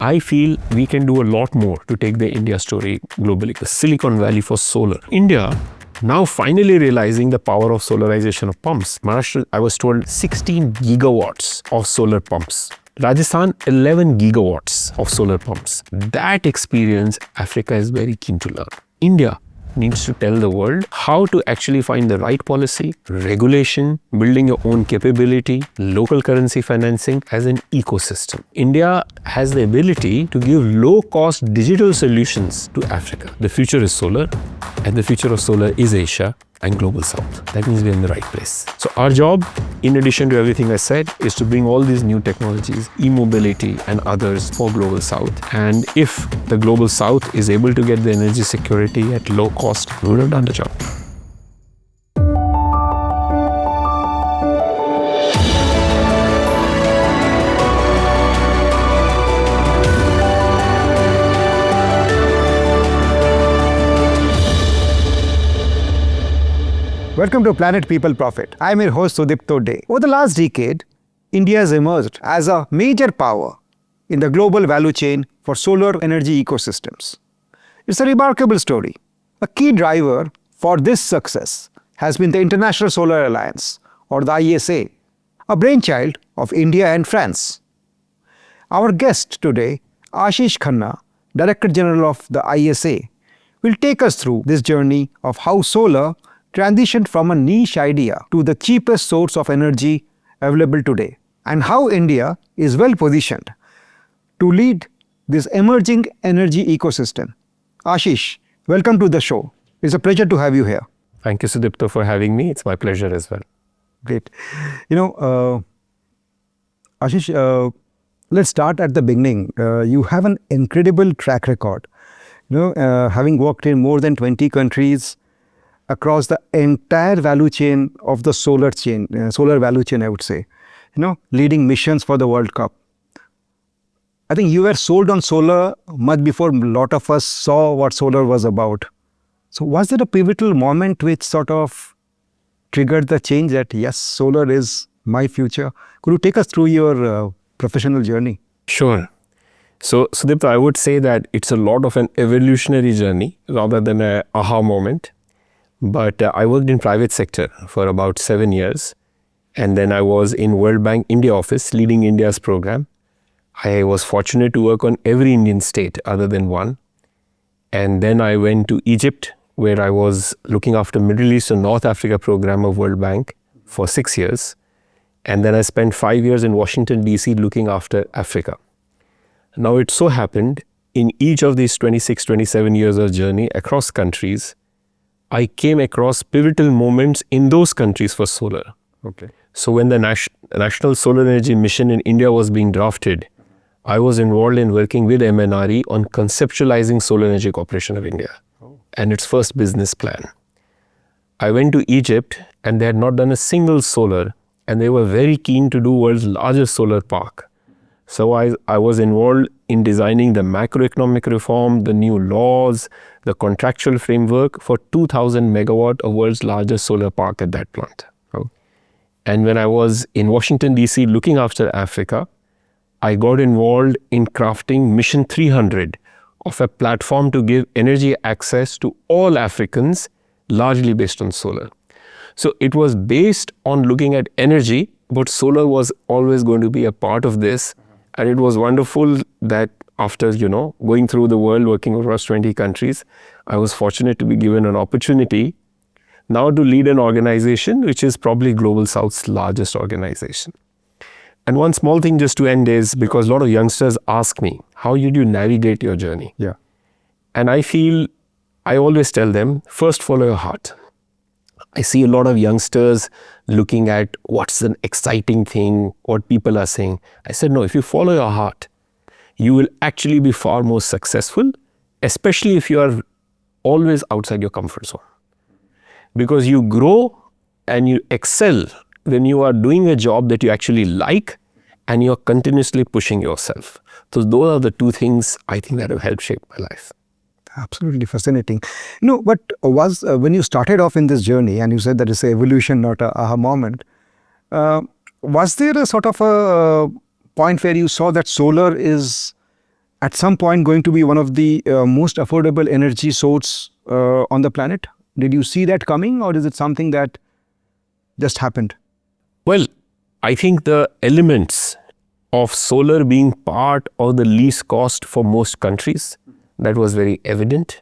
I feel we can do a lot more to take the India story globally. The Silicon Valley for solar. India now finally realizing the power of solarization of pumps. Maharashtra, I was told 16 gigawatts of solar pumps. Rajasthan, 11 gigawatts of solar pumps. That experience, Africa is very keen to learn. India needs to tell the world how to actually find the right policy, regulation, building your own capability, local currency financing as an ecosystem. India has the ability to give low-cost digital solutions to Africa. The future is solar, and the future of solar is Asia and Global South. That means we're in the right place. So our job, in addition to everything I said, is to bring all these new technologies, e-mobility and others for Global South. And if the Global South is able to get the energy security at low cost, we would have done the job. Welcome to Planet People Profit. I am your host Sudipto Dey. Over the last decade, India has emerged as a major power in the global value chain for solar energy ecosystems. It's a remarkable story. A key driver for this success has been the International Solar Alliance, or the ISA, a brainchild of India and France. Our guest today, Ashish Khanna, Director General of the ISA, will take us through this journey of how solar transitioned from a niche idea to the cheapest source of energy available today, and how India is well positioned to lead this emerging energy ecosystem. Ashish, welcome to the show. It's a pleasure to have you here. Thank you, Sudipto, for having me. It's my pleasure as well. Great. Ashish, let's start at the beginning. You have an incredible track record. Having worked in more than 20 countries, across the entire value chain of the solar value chain, I would say, leading missions for the World Cup. I think you were sold on solar much before a lot of us saw what solar was about. So was there a pivotal moment which sort of triggered the change that, yes, solar is my future? Could you take us through your professional journey? Sure. So, Sudipto, I would say that it's a lot of an evolutionary journey rather than an aha moment. But I worked in private sector for about 7 years, and then I was in World Bank India office leading India's program. I was fortunate to work on every Indian state other than one. And then I went to Egypt, where I was looking after Middle East and North Africa program of World Bank for 6 years. And then I spent 5 years in Washington, DC looking after Africa. Now it so happened in each of these 26, 27 years of journey across countries, I came across pivotal moments in those countries for solar. Okay. So when the National Solar Energy Mission in India was being drafted, I was involved in working with MNRE on conceptualizing Solar Energy Corporation of India and its first business plan. I went to Egypt and they had not done a single solar, and they were very keen to do world's largest solar park. So I was involved in designing the macroeconomic reform, the new laws, the contractual framework for 2,000 megawatt of world's largest solar park at that plant. And when I was in Washington, DC looking after Africa, I got involved in crafting Mission 300 of a platform to give energy access to all Africans, largely based on solar. So it was based on looking at energy, but solar was always going to be a part of this. And it was wonderful that after, going through the world, working across 20 countries, I was fortunate to be given an opportunity now to lead an organization which is probably Global South's largest organization. And one small thing just to end is, because a lot of youngsters ask me, how did you navigate your journey? Yeah. And I always tell them, first follow your heart. I see a lot of youngsters looking at what's an exciting thing, what people are saying. I said, no, if you follow your heart, you will actually be far more successful, especially if you are always outside your comfort zone. Because you grow and you excel when you are doing a job that you actually like and you're continuously pushing yourself. So those are the two things I think that have helped shape my life. Absolutely fascinating. But when you started off in this journey, and you said that it's an evolution, not a aha moment, was there a sort of a point where you saw that solar is at some point going to be one of the most affordable energy source on the planet? Did you see that coming, or is it something that just happened? Well, I think the elements of solar being part of the least cost for most countries, that was very evident,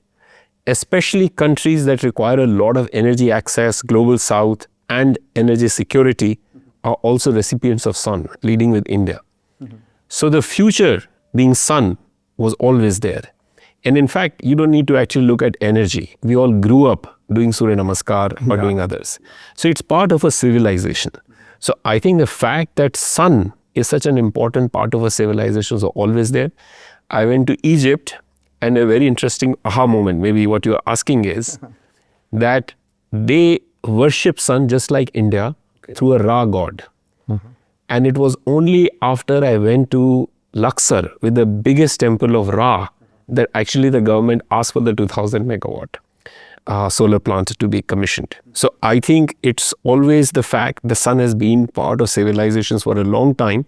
especially countries that require a lot of energy access, global south, and energy security are also recipients of sun, leading with India. So the future being sun was always there. And in fact, you don't need to actually look at energy. We all grew up doing Surya Namaskar or doing others. So it's part of a civilization. So I think the fact that sun is such an important part of a civilization is always there. I went to Egypt, and a very interesting aha moment, maybe what you're asking is that they worship sun just like India through a Ra god. And it was only after I went to Luxor with the biggest temple of Ra that actually the government asked for the 2000 megawatt solar plant to be commissioned. So I think it's always the fact the sun has been part of civilizations for a long time.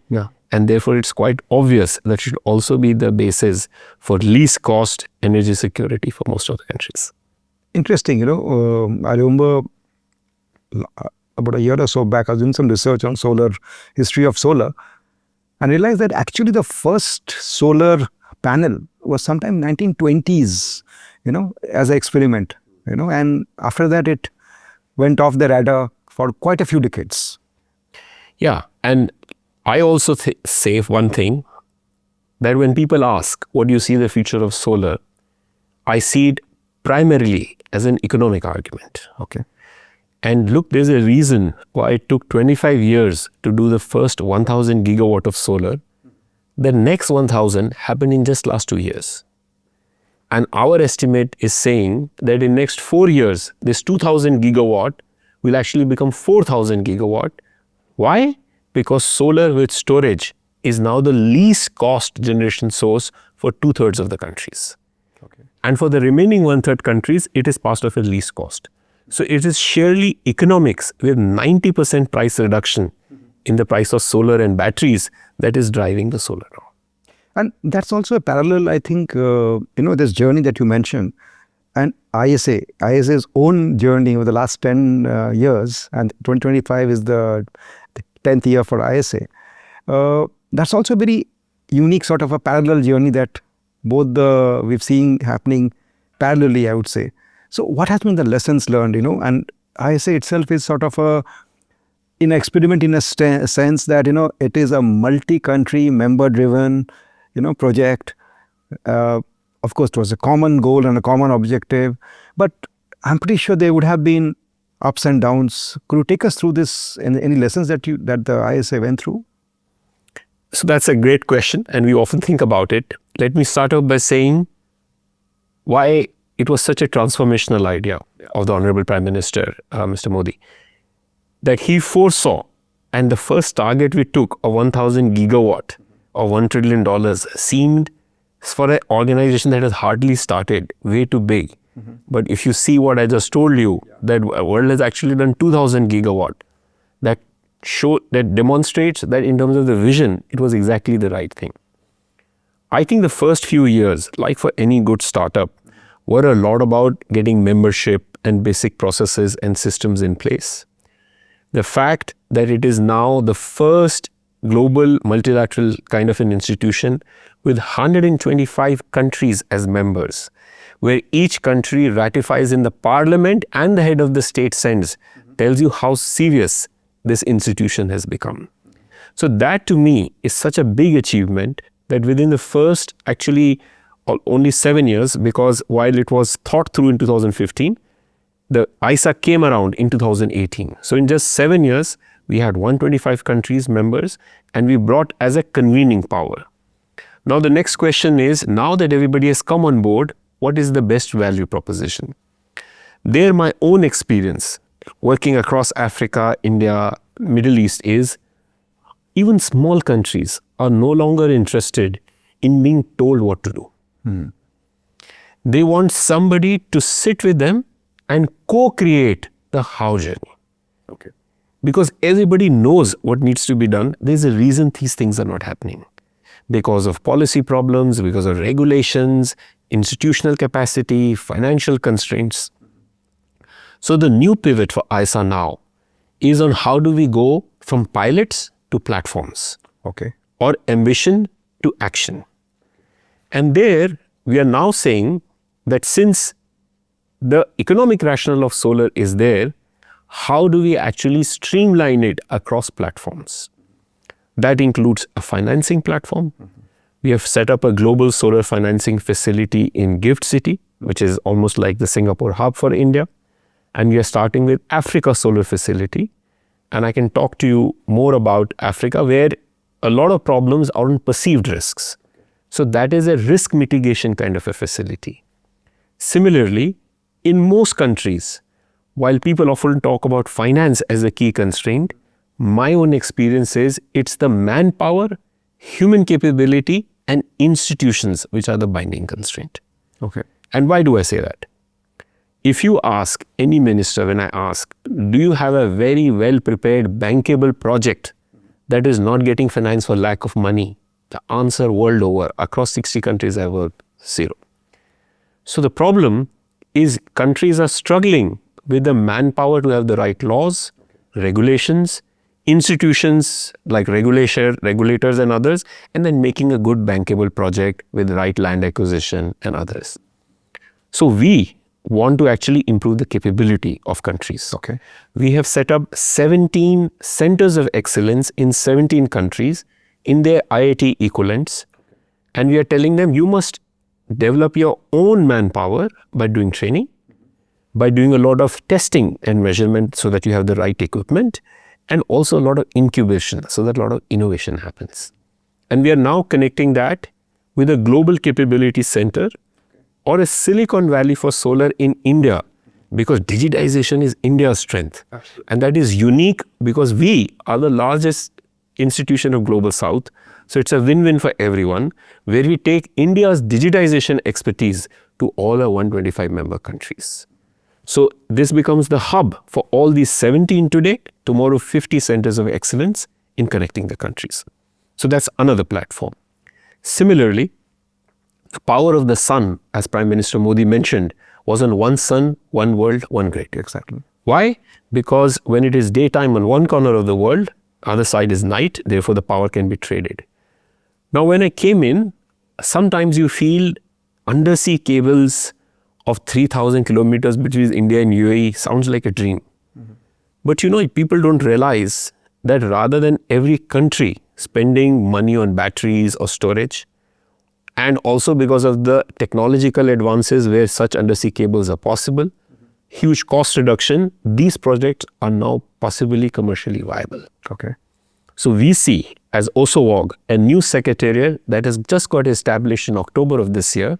And therefore it's quite obvious that it should also be the basis for least cost energy security for most of the countries. Interesting, I remember about a year or so back, I was doing some research on history of solar, and realized that actually the first solar panel was sometime 1920s, as an experiment, and after that it went off the radar for quite a few decades. Yeah, and I also say one thing, that when people ask, what do you see the future of solar? I see it primarily as an economic argument. Okay. And look, there's a reason why it took 25 years to do the first 1000 gigawatt of solar. The next 1000 happened in just last 2 years. And our estimate is saying that in next 4 years, this 2000 gigawatt will actually become 4000 gigawatt. Why? Because solar with storage is now the least cost generation source for 2/3 of the countries. Okay. And for the remaining 1/3 countries, it is part of a least cost. So it is sheerly economics with 90% price reduction in the price of solar and batteries that is driving the solar now. And that's also a parallel, I think, this journey that you mentioned, and ISA's own journey over the last 10 years, and 2025 is the 10th year for ISA. That's also a very unique sort of a parallel journey that we've seen happening parallelly, I would say. So what has been the lessons learned, and ISA itself is sort of an experiment in a sense that, it is a multi-country, member-driven, project. Of course, it was a common goal and a common objective, but I'm pretty sure there would have been ups and downs. Could you take us through this, any lessons that the ISA went through? So that's a great question, and we often think about it. Let me start off by saying why it was such a transformational idea of the Honorable Prime Minister, Mr. Modi, that he foresaw, and the first target we took of 1000 gigawatt or $1 trillion seemed, for an organization that has hardly started, way too big. But if you see what I just told you, that world has actually done 2000 gigawatt, that demonstrates that in terms of the vision, it was exactly the right thing. I think the first few years, like for any good startup, were a lot about getting membership and basic processes and systems in place. The fact that it is now the first global multilateral kind of an institution with 125 countries as members, where each country ratifies in the parliament and the head of the state sends, tells you how serious this institution has become. So that to me is such a big achievement that within the first actually only 7 years, because while it was thought through in 2015, the ISA came around in 2018. So in just 7 years, we had 125 countries members, and we brought as a convening power. Now the next question is, now that everybody has come on board, what is the best value proposition? There, my own experience working across Africa, India, Middle East is, even small countries are no longer interested in being told what to do. They want somebody to sit with them and co-create the how journey. Okay. Because everybody knows what needs to be done. There's a reason these things are not happening. because of policy problems, because of regulations, institutional capacity, financial constraints. So the new pivot for ISA now is on how do we go from pilots to platforms, Okay. or ambition to action. And there we are now saying that since the economic rationale of solar is there, how do we actually streamline it across platforms? That includes a financing platform. We have set up a global solar financing facility in Gift City, which is almost like the Singapore hub for India. And we are starting with Africa Solar Facility. And I can talk to you more about Africa, where a lot of problems are on perceived risks. So that is a risk mitigation kind of a facility. Similarly, in most countries, while people often talk about finance as a key constraint, my own experience is it's the manpower, human capability, and institutions which are the binding constraint. Okay. And why do I say that? If you ask any minister, when I ask, do you have a very well prepared bankable project that is not getting financed for lack of money? The answer world over, across 60 countries I've worked, zero. So the problem is countries are struggling with the manpower to have the right laws, regulations, institutions like regulators and others, and then making a good bankable project with the right land acquisition and others. So we want to actually improve the capability of countries. Okay. We have set up 17 centers of excellence in 17 countries in their IIT equivalents, and we are telling them you must develop your own manpower by doing training, by doing a lot of testing and measurement so that you have the right equipment, and also a lot of incubation so that a lot of innovation happens. And we are now connecting that with a global capability center or a Silicon Valley for solar in India, because digitization is India's strength. Absolutely. And that is unique because we are the largest institution of Global South. So it's a win-win for everyone, where we take India's digitization expertise to all our 125 member countries. So this becomes the hub for all these 17 today, tomorrow 50 centers of excellence in connecting the countries. So that's another platform. Similarly, the power of the sun, as Prime Minister Modi mentioned, was on one sun, one world, one grid. Exactly. Why? Because when it is daytime on one corner of the world, other side is night, therefore the power can be traded. Now when I came in, sometimes you feel undersea cables of 3,000 kilometers between India and UAE sounds like a dream. But you know, people don't realize that rather than every country spending money on batteries or storage, and also because of the technological advances where such undersea cables are possible, huge cost reduction, these projects are now possibly commercially viable. Okay. So we see as OSOWOG, a new secretariat that has just got established in October of this year.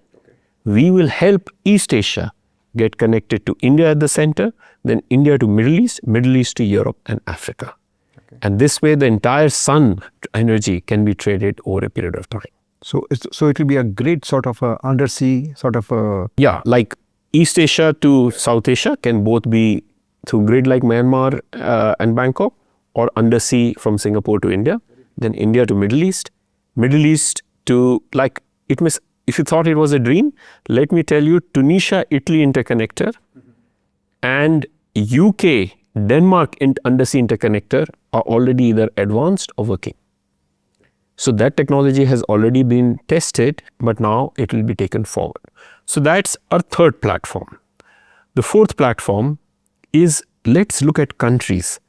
We will help East Asia get connected to India at the center, then India to Middle East to Europe and Africa. Okay. And this way the entire sun energy can be traded over a period of time. So it will be a great sort of a undersea sort of a... Yeah, like East Asia to South Asia can both be through grid like Myanmar and Bangkok, or undersea from Singapore to India, then India to Middle East to, like, it means, if you thought it was a dream, let me tell you, Tunisia-Italy interconnector and UK, Denmark undersea interconnector are already either advanced or working. So that technology has already been tested, but now it will be taken forward. So that's our third platform. The fourth platform is, let's look at countries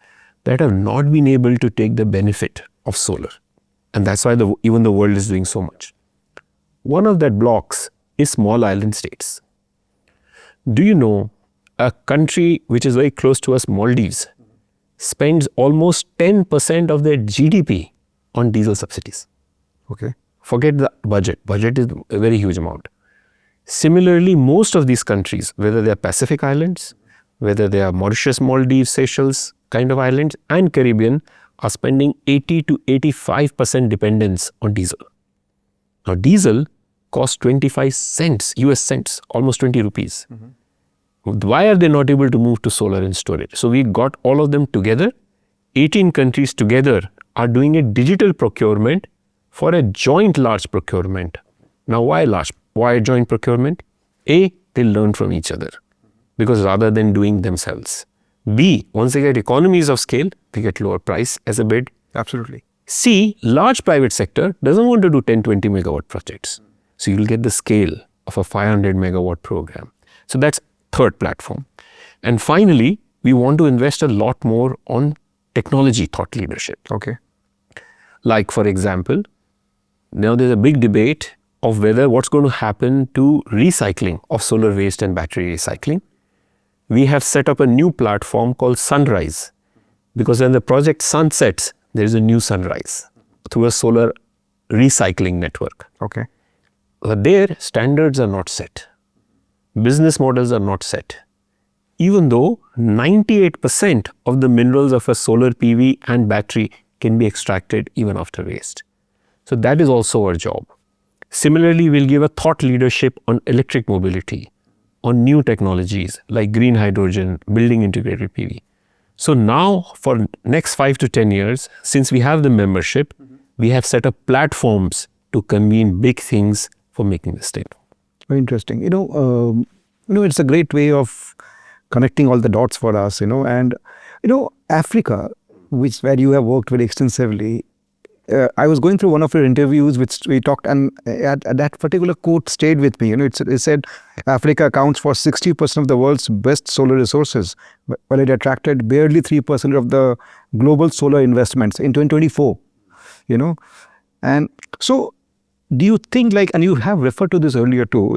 that have not been able to take the benefit of solar. And that's why even the world is doing so much. One of that blocks is small island states. Do you know a country which is very close to us, Maldives, spends almost 10% of their GDP on diesel subsidies? Okay. Forget the budget. Budget is a very huge amount. Similarly, most of these countries, whether they are Pacific Islands, whether they are Mauritius, Maldives, Seychelles kind of islands, and Caribbean, are spending 80 to 85% dependence on diesel. Now, diesel costs 25 cents, US cents, almost 20 rupees. Why are they not able to move to solar and storage? So we got all of them together. 18 countries together are doing a digital procurement for a joint large procurement. Now, why joint procurement? A, they learn from each other, because rather than doing themselves. B, once they get economies of scale, they get lower price as a bid. Absolutely. C, large private sector doesn't want to do 10, 20 megawatt projects. So you'll get the scale of a 500 megawatt program. So that's third platform. And finally, we want to invest a lot more on technology thought leadership. Okay. Like, for example, now there's a big debate of what's going to happen to recycling of solar waste and battery recycling. We have set up a new platform called Sunrise, because when the project sunsets, there is a new sunrise through a solar recycling network. Okay. But their standards are not set. Business models are not set. Even though 98% of the minerals of a solar PV and battery can be extracted even after waste. So that is also our job. Similarly, we'll give a thought leadership on electric mobility, on new technologies like green hydrogen, building integrated PV. So now for next 5 to 10 years, since we have the membership, we have set up platforms to convene big things for making this statement. Very interesting. It's a great way of connecting all the dots for us, and, Africa, where you have worked very extensively, I was going through one of your interviews, which we talked, and that particular quote stayed with me. It said, Africa accounts for 60% of the world's best solar resources, while it attracted barely 3% of the global solar investments in 2024. And so, do you think, and you have referred to this earlier too,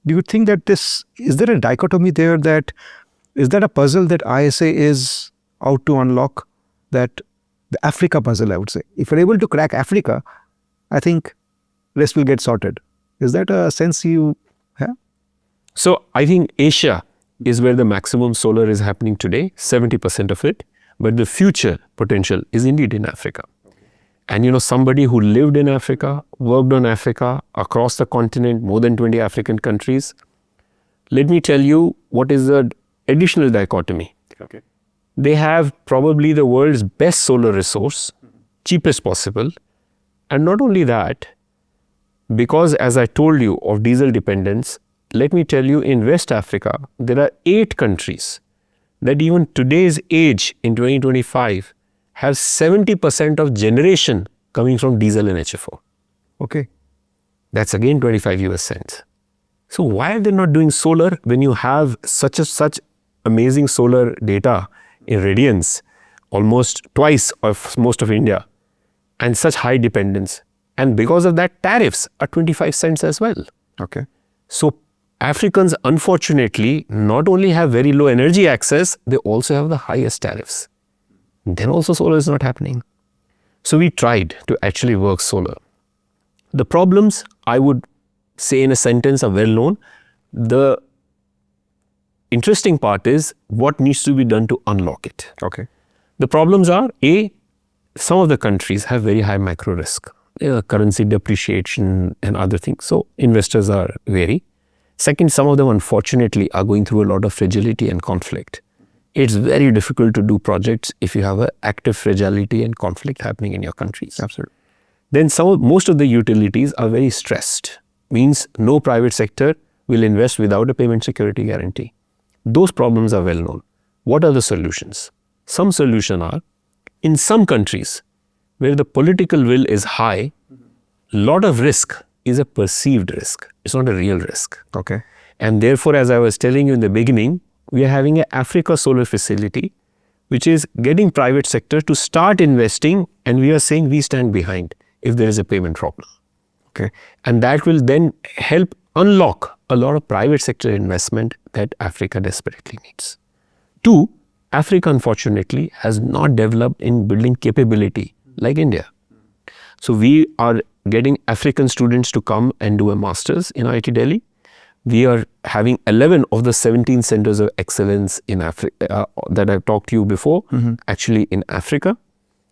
do you think that is there a dichotomy there, is that a puzzle that ISA is out to unlock, that the Africa puzzle, I would say? If you're able to crack Africa, I think rest will get sorted. Is that a sense you have? So I think Asia is where the maximum solar is happening today, 70% of it, but the future potential is indeed in Africa. And somebody who lived in Africa, worked on Africa, across the continent, more than 20 African countries, let me tell you what is the additional dichotomy. Okay. They have probably the world's best solar resource, cheapest possible. And not only that, because as I told you of diesel dependence, let me tell you, in West Africa, there are 8 countries that even today's age in 2025 have 70% of generation coming from diesel and HFO. Okay. That's again 25 US cents. So why are they not doing solar when you have such amazing solar data in radiance, almost twice of most of India, and such high dependence? And because of that, tariffs are 25 cents as well. Okay. So Africans, unfortunately, not only have very low energy access, they also have the highest tariffs. Then also solar is not happening. So we tried to actually work solar. The problems, I would say in a sentence, are well known. The interesting part is what needs to be done to unlock it. Okay. The problems are, A, some of the countries have very high macro risk, currency depreciation and other things. So investors are wary. Second, some of them unfortunately are going through a lot of fragility and conflict. It's very difficult to do projects if you have an active fragility and conflict happening in your countries. Absolutely. Then most of the utilities are very stressed. Means no private sector will invest without a payment security guarantee. Those problems are well known. What are the solutions? Some solutions are, in some countries where the political will is high, lot of risk is a perceived risk. It's not a real risk. Okay. And therefore, as I was telling you in the beginning, we are having an Africa solar facility, which is getting private sector to start investing, and we are saying we stand behind if there is a payment problem. Okay. And that will then help unlock a lot of private sector investment that Africa desperately needs. 2, Africa unfortunately has not developed in building capability like India. So we are getting African students to come and do a master's in IIT Delhi. We are having 11 of the 17 centers of excellence in Africa that I've talked to you before, actually in Africa.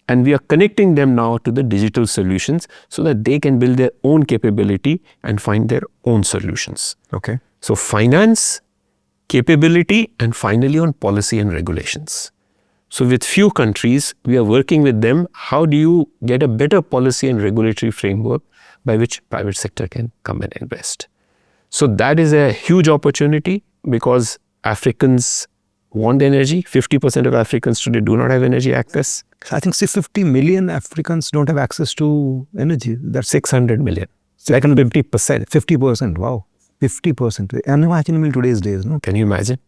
And we are connecting them now to the digital solutions so that they can build their own capability and find their own solutions. Okay. So finance, capability, and finally on policy and regulations. So with few countries, we are working with them. How do you get a better policy and regulatory framework by which private sector can come and invest? So that is a huge opportunity because Africans want energy. 50% of Africans today do not have energy access. I think 650 million Africans don't have access to energy. That's 600 million. like 50%. 50%. Wow. 50%. Unimaginable in today's days, no? Can you imagine?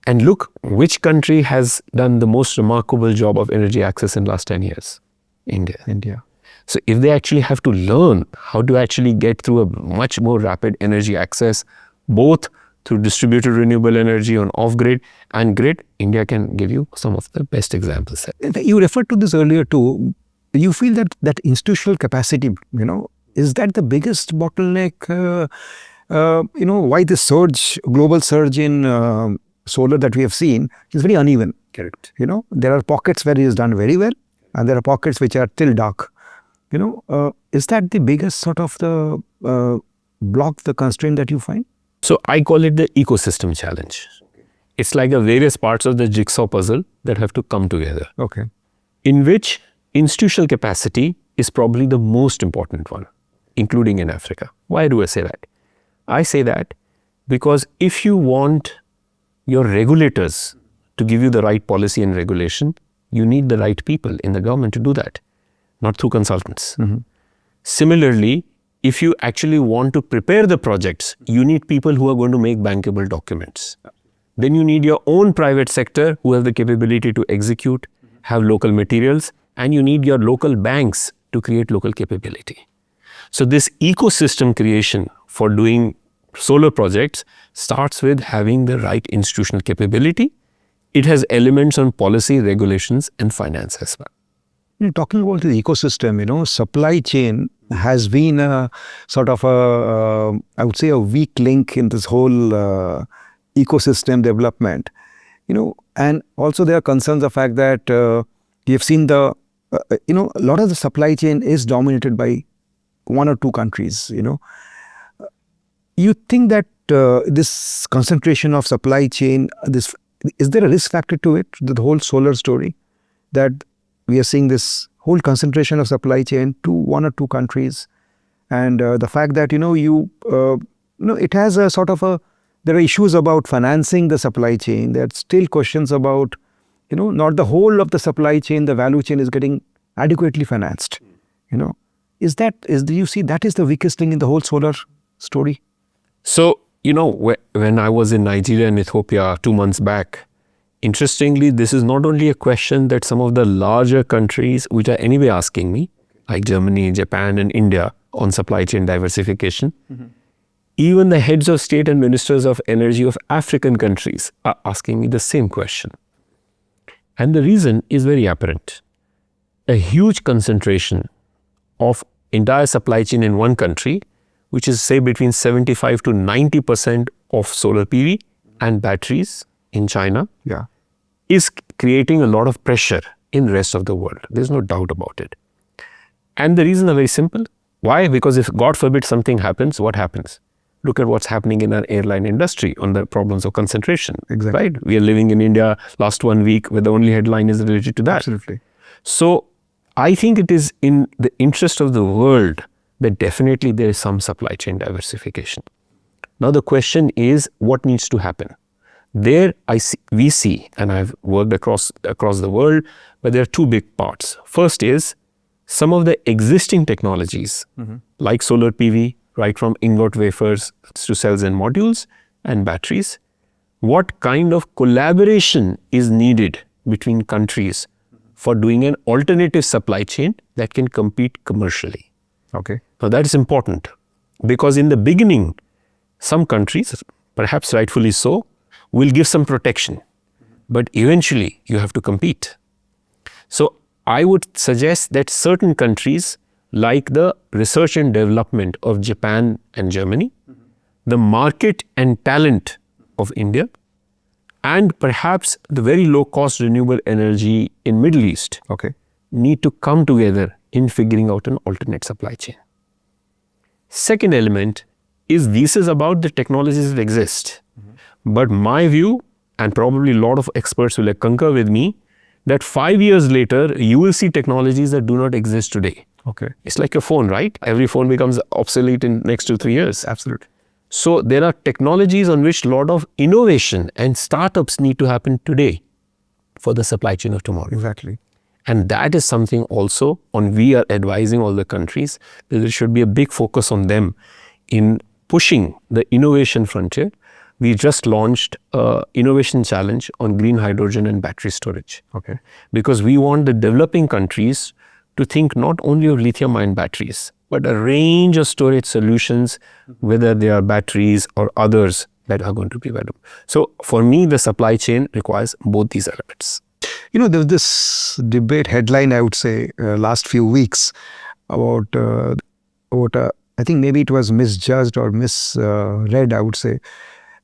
And look, which country has done the most remarkable job of energy access in the last 10 years? India. India. So if they actually have to learn how to actually get through a much more rapid energy access, both through distributed renewable energy on off-grid and grid, India can give you some of the best examples. You referred to this earlier too. You feel that institutional capacity, is that the biggest bottleneck? Why this global surge in solar that we have seen is very uneven. Correct. There are pockets where it is done very well, and there are pockets which are still dark. Is that the biggest sort of the block, the constraint that you find? So I call it the ecosystem challenge. It's like the various parts of the jigsaw puzzle that have to come together. Okay. In which institutional capacity is probably the most important one, including in Africa. Why do I say that? I say that because if you want your regulators to give you the right policy and regulation, you need the right people in the government to do that, not through consultants. Similarly, if you actually want to prepare the projects, you need people who are going to make bankable documents. Then you need your own private sector who have the capability to execute, have local materials, and you need your local banks to create local capability. So this ecosystem creation for doing solar projects starts with having the right institutional capability. It has elements on policy, regulations, and finance as well. Talking about the ecosystem, supply chain has been a sort of I would say a weak link in this whole ecosystem development. And also there are concerns the fact that we have seen a lot of the supply chain is dominated by one or two countries. You think that this concentration of supply chain, is there a risk factor to it, the whole solar story, that we are seeing this whole concentration of supply chain to one or two countries, and the fact that it has a sort of there are issues about financing the supply chain. There are still questions about not the whole of the supply chain, the value chain is getting adequately financed. Do you see that is the weakest link in the whole solar story? So when I was in Nigeria and Ethiopia 2 months back, interestingly, this is not only a question that some of the larger countries, which are anyway asking me, like Germany, Japan, and India, on supply chain diversification, even the heads of state and ministers of energy of African countries are asking me the same question. And the reason is very apparent. A huge concentration of entire supply chain in one country, which is say between 75 to 90% of solar PV and batteries in China, is creating a lot of pressure in the rest of the world. There's no doubt about it. And the reasons are very simple. Why? Because if God forbid something happens, what happens? Look at what's happening in our airline industry on the problems of concentration. Exactly. Right? We are living in India last 1 week where the only headline is related to that. Absolutely. So I think it is in the interest of the world that definitely there is some supply chain diversification. Now the question is, what needs to happen? There we see, and I've worked across the world, but there are two big parts. First is some of the existing technologies, like solar PV, right from ingot wafers to cells and modules and batteries. What kind of collaboration is needed between countries for doing an alternative supply chain that can compete commercially? Okay. Now that is important because in the beginning, some countries, perhaps rightfully so, will give some protection, but eventually you have to compete. So I would suggest that certain countries like the research and development of Japan and Germany, the market and talent of India, and perhaps the very low cost renewable energy in Middle East need to come together in figuring out an alternate supply chain. Second element is this is about the technologies that exist. But my view, and probably a lot of experts will concur with me, that 5 years later, you will see technologies that do not exist today. Okay. It's like your phone, right? Every phone becomes obsolete in next 2-3 years. Absolutely. So there are technologies on which a lot of innovation and startups need to happen today for the supply chain of tomorrow. Exactly. And that is something also on we are advising all the countries that there should be a big focus on them in pushing the innovation frontier. We just launched an innovation challenge on green hydrogen and battery storage. Okay. Because we want the developing countries to think not only of lithium-ion batteries, but a range of storage solutions, whether they are batteries or others that are going to be available. So for me, the supply chain requires both these elements. You know, there was this debate headline, I would say, last few weeks about I think maybe it was misjudged or misread, I would say.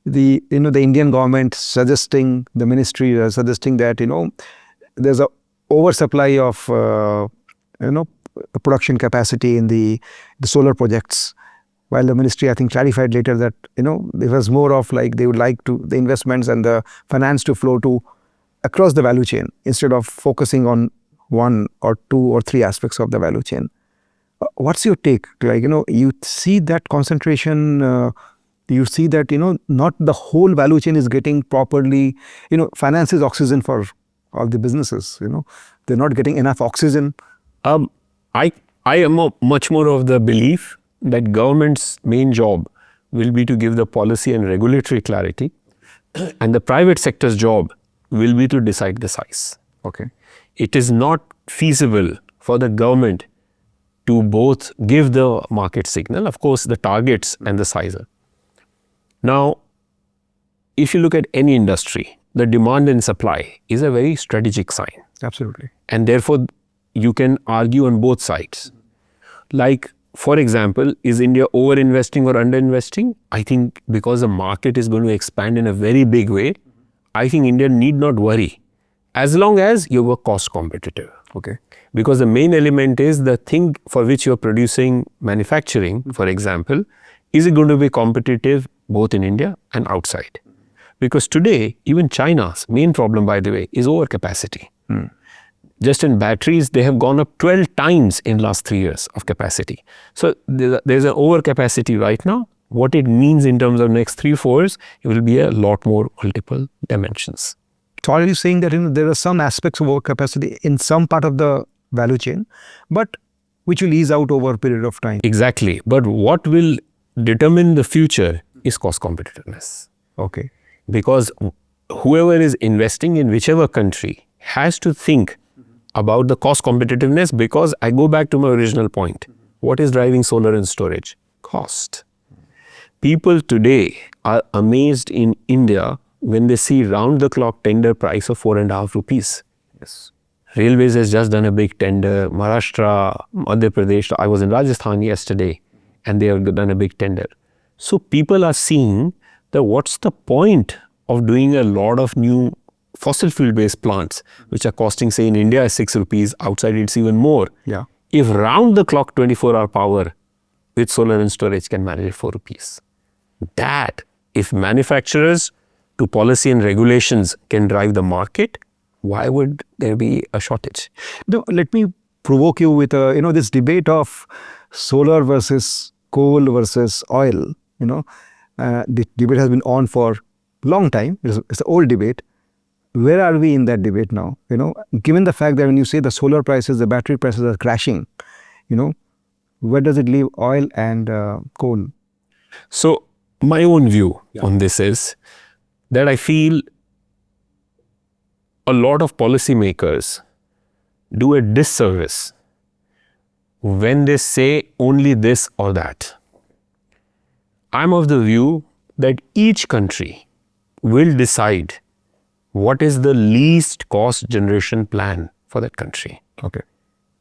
The Indian government suggesting, the ministry suggesting that, there's a oversupply of, production capacity in the solar projects. While the ministry, I think, clarified later that, it was more of like they would like the investments and the finance to flow to across the value chain instead of focusing on 1 or 2 or 3 aspects of the value chain. What's your take? Like, you see that concentration, you see that, not the whole value chain is getting properly, finance is oxygen for all the businesses, they're not getting enough oxygen. I am much more of the belief that government's main job will be to give the policy and regulatory clarity, and the private sector's job will be to decide the size. Okay. It is not feasible for the government to both give the market signal, of course, the targets and the size. Now, if you look at any industry, the demand and supply is a very strategic sign. Absolutely. And therefore, you can argue on both sides. Like, for example, is India over-investing or under-investing? I think because the market is going to expand in a very big way, I think India need not worry as long as you were cost competitive. Okay. Because the main element is the thing for which you are producing manufacturing, for example, is it going to be competitive both in India and outside? Because today, even China's main problem, by the way, is overcapacity. Just in batteries, they have gone up 12 times in last 3 years of capacity. So there's an overcapacity right now. What it means in terms of next 3-4 years, it will be a lot more multiple dimensions. So are you saying that there are some aspects of overcapacity in some part of the value chain, but which will ease out over a period of time? Exactly. But what will determine the future is cost competitiveness. Okay. Because whoever is investing in whichever country has to think about the cost competitiveness, because I go back to my original point. What is driving solar and storage? Cost. People today are amazed in India when they see round-the-clock tender price of 4.5 rupees. Yes. Railways has just done a big tender. Maharashtra, Madhya Pradesh. I was in Rajasthan yesterday, and they have done a big tender. So people are seeing that what's the point of doing a lot of new fossil fuel-based plants, which are costing, say, in India is 6 rupees. Outside, it's even more. Yeah. If round-the-clock 24-hour power with solar and storage can manage 4 rupees. That, if manufacturers to policy and regulations can drive the market, why would there be a shortage? Now, let me provoke you with this debate of solar versus coal versus oil. The debate has been on for a long time. It's an old debate. Where are we in that debate now? Given the fact that when you say the solar prices, the battery prices are crashing, where does it leave oil and coal? So my own view on this is that I feel a lot of policymakers do a disservice when they say only this or that. I'm of the view that each country will decide what is the least cost generation plan for that country. Okay.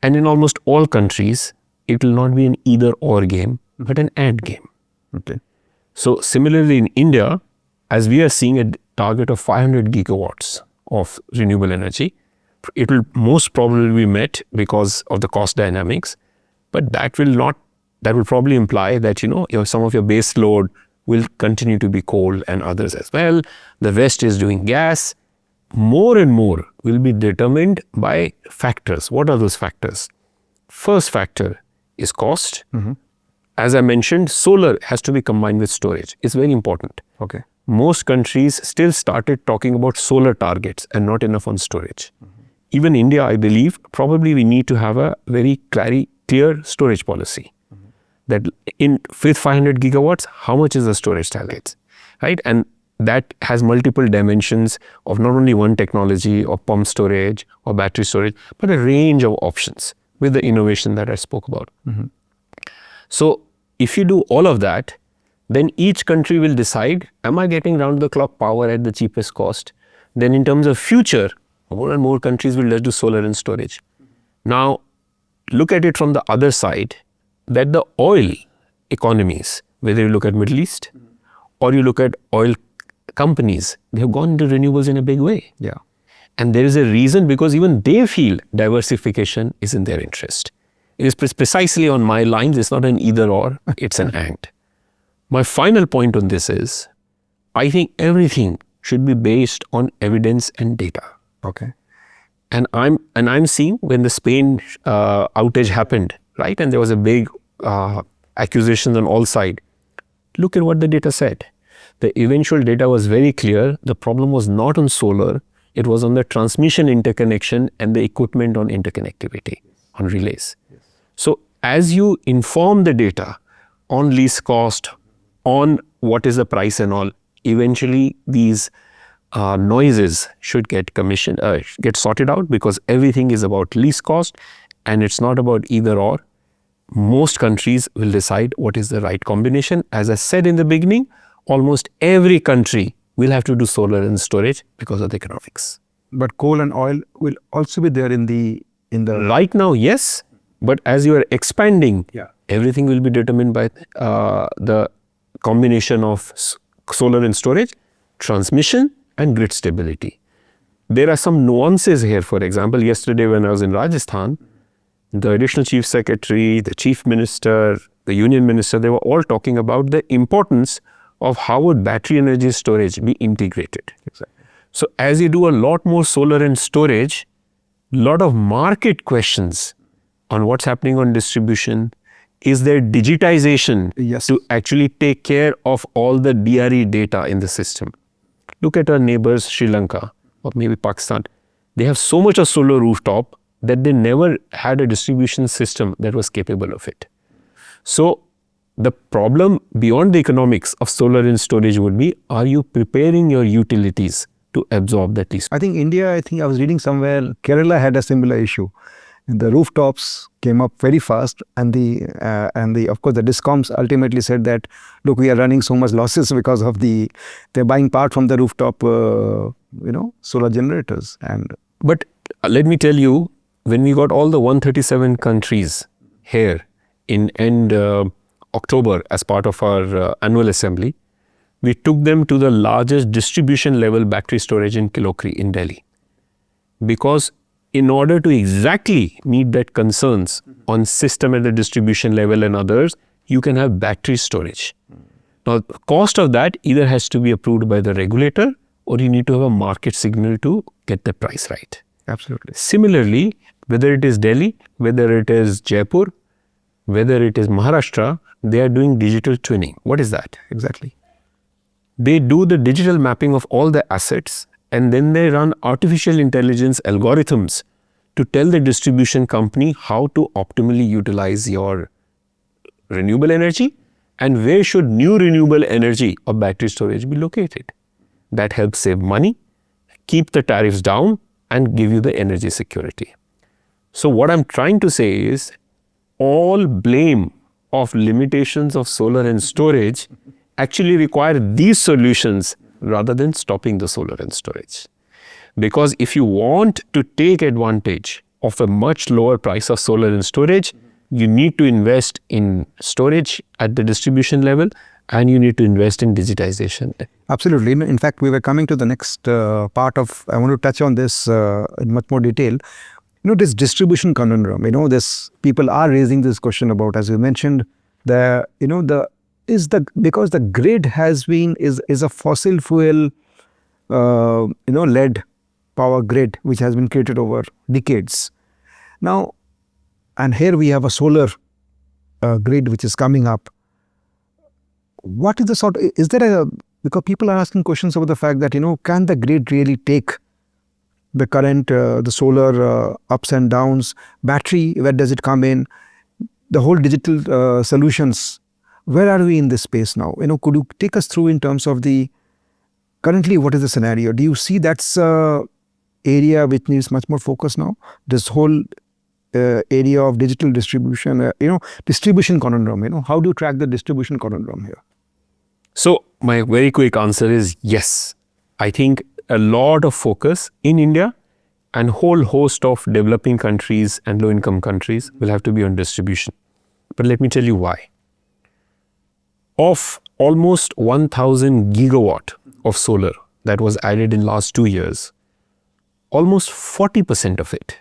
And in almost all countries, it will not be an either or game, but an and game. Okay. So similarly in India, as we are seeing a target of 500 gigawatts of renewable energy, it will most probably be met because of the cost dynamics, but that will probably imply that, some of your base load will continue to be coal and others as well. The West is doing gas. more and more will be determined by factors. What are those factors? First factor is cost. As I mentioned, solar has to be combined with storage. It's very important. Okay. Most countries still started talking about solar targets and not enough on storage. Even India, I believe, probably we need to have a very clear storage policy. That with 500 gigawatts, how much is the storage target, right? And that has multiple dimensions of not only one technology or pump storage or battery storage, but a range of options with the innovation that I spoke about. So if you do all of that, then each country will decide, am I getting round the clock power at the cheapest cost? Then in terms of future, more and more countries will just do solar and storage. Now, look at it from the other side, that the oil economies, whether you look at Middle East or you look at oil companies, they have gone into renewables in a big way. Yeah. And there is a reason, because even they feel diversification is in their interest. It is precisely on my lines. It's not an either or, it's an and. My final point on this is, I think everything should be based on evidence and data. Okay. And I'm seeing when the Spain outage happened, right? And there was a big accusations on all sides. Look at what the data said. The eventual data was very clear. The problem was not on solar. It was on the transmission interconnection and the equipment on interconnectivity, on relays. Yes. So as you inform the data on least cost, on what is the price and all, eventually these noises should get get sorted out, because everything is about least cost and it's not about either or. Most countries will decide what is the right combination. As I said in the beginning, almost every country will have to do solar and storage because of the economics. But coal and oil will also be there in the Right now, yes, but as you are expanding, everything will be determined by the combination of solar and storage, transmission and grid stability. There are some nuances here. For example, yesterday when I was in Rajasthan, the additional chief secretary, the chief minister, the union minister, they were all talking about the importance of how would battery energy storage be integrated. Exactly. So as you do a lot more solar and storage, lot of market questions on what's happening on distribution. Is there digitization to actually take care of all the DRE data in the system? Look at our neighbors, Sri Lanka or maybe Pakistan. They have so much of solar rooftop that they never had a distribution system that was capable of it. So the problem beyond the economics of solar and storage would be, are you preparing your utilities to absorb that least? I think India, I was reading somewhere, Kerala had a similar issue. The rooftops came up very fast, and of course the discoms ultimately said that, look, we are running so much losses because of they're buying part from the rooftop, solar generators. But let me tell you, when we got all the 137 countries here in end October as part of our annual assembly, we took them to the largest distribution level battery storage in Kilokri in Delhi. Because in order to exactly meet that concerns on system at the distribution level and others, you can have battery storage. Now, the cost of that either has to be approved by the regulator, or you need to have a market signal to get the price right. Absolutely. Similarly, whether it is Delhi, whether it is Jaipur, whether it is Maharashtra, they are doing digital twinning. What is that? Exactly. They do the digital mapping of all the assets, and then they run artificial intelligence algorithms to tell the distribution company how to optimally utilize your renewable energy and where should new renewable energy or battery storage be located. That helps save money, keep the tariffs down, and give you the energy security. So what I'm trying to say is, all blame of limitations of solar and storage actually require these solutions rather than stopping the solar and storage. Because if you want to take advantage of a much lower price of solar and storage, you need to invest in storage at the distribution level, and you need to invest in digitization. Absolutely. In fact, we were coming to the next part of, I want to touch on this in much more detail. This distribution conundrum, this people are raising this question about, as you mentioned, because the grid is a fossil fuel, led power grid which has been created over decades. Now, and here we have a solar grid which is coming up. What is the sort of, is there a, because people are asking questions about the fact that, can the grid really take the current, the solar ups and downs, battery, where does it come in, the whole digital solutions, where are we in this space now? Could you take us through in terms of the, currently what is the scenario? Do you see that's area which needs much more focus now? This whole area of digital distribution, distribution conundrum, how do you track the distribution conundrum here? So my very quick answer is yes. I think a lot of focus in India and whole host of developing countries and low-income countries will have to be on distribution. But let me tell you why. Of almost 1,000 gigawatt of solar that was added in last 2 years, almost 40% of it